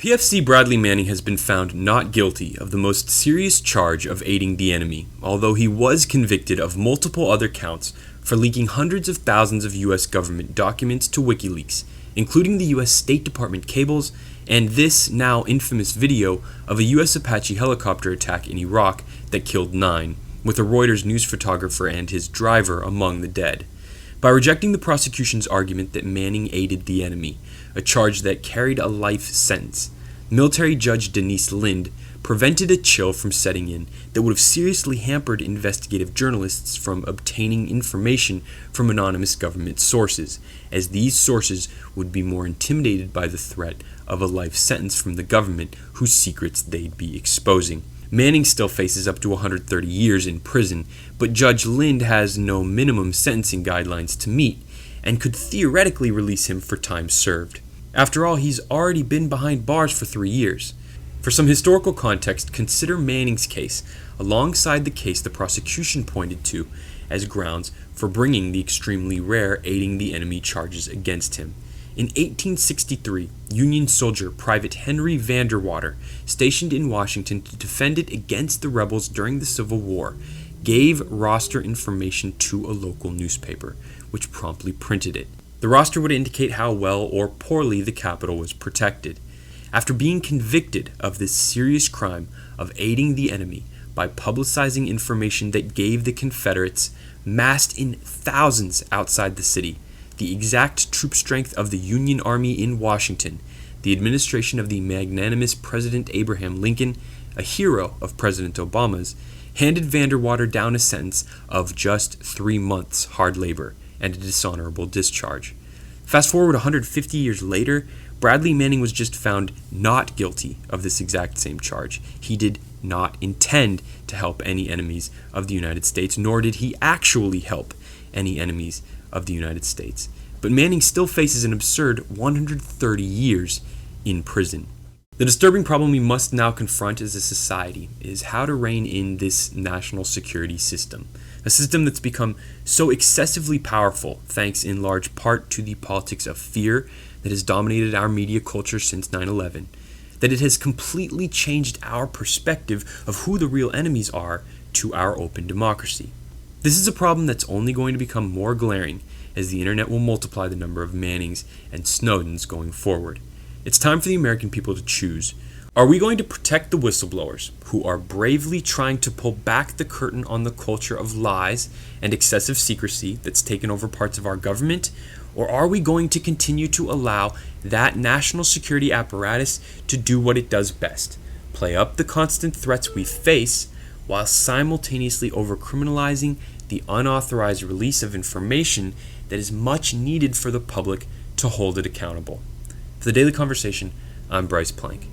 PFC Bradley Manning has been found not guilty of the most serious charge of aiding the enemy, although he was convicted of multiple other counts for leaking hundreds of thousands of U.S. government documents to WikiLeaks, including the U.S. State Department cables and this now infamous video of a U.S. Apache helicopter attack in Iraq that killed 9, with a Reuters news photographer and his driver among the dead. By rejecting the prosecution's argument that Manning aided the enemy, a charge that carried a life sentence, military judge Denise Lind prevented a chill from setting in that would have seriously hampered investigative journalists from obtaining information from anonymous government sources, as these sources would be more intimidated by the threat of a life sentence from the government whose secrets they'd be exposing. Manning still faces up to 130 years in prison, but Judge Lind has no minimum sentencing guidelines to meet and could theoretically release him for time served. After all, he's already been behind bars for 3 years. For some historical context, consider Manning's case alongside the case the prosecution pointed to as grounds for bringing the extremely rare aiding the enemy charges against him. In 1863, Union soldier Private Henry Vanderwater, stationed in Washington to defend it against the rebels during the Civil War, gave roster information to a local newspaper, which promptly printed it. The roster would indicate how well or poorly the Capitol was protected. After being convicted of this serious crime of aiding the enemy by publicizing information that gave the Confederates, massed in thousands outside the city, the exact troop strength of the Union Army in Washington, the administration of the magnanimous President Abraham Lincoln, a hero of President Obama's, handed Vanderwater down a sentence of just 3 months hard labor and a dishonorable discharge. Fast forward 150 years later, Bradley Manning was just found not guilty of this exact same charge. He did not intend to help any enemies of the United States, nor did he actually help any enemies of the United States. But Manning still faces an absurd 130 years in prison. The disturbing problem we must now confront as a society is how to rein in this national security system, a system that's become so excessively powerful thanks in large part to the politics of fear that has dominated our media culture since 9/11, that it has completely changed our perspective of who the real enemies are to our open democracy. This is a problem that's only going to become more glaring as the internet will multiply the number of Mannings and Snowdens going forward. It's time for the American people to choose. Are we going to protect the whistleblowers who are bravely trying to pull back the curtain on the culture of lies and excessive secrecy that's taken over parts of our government? Or are we going to continue to allow that national security apparatus to do what it does best, play up the constant threats we face while simultaneously overcriminalizing the unauthorized release of information that is much needed for the public to hold it accountable? For the Daily Conversation, I'm Bryce Plank.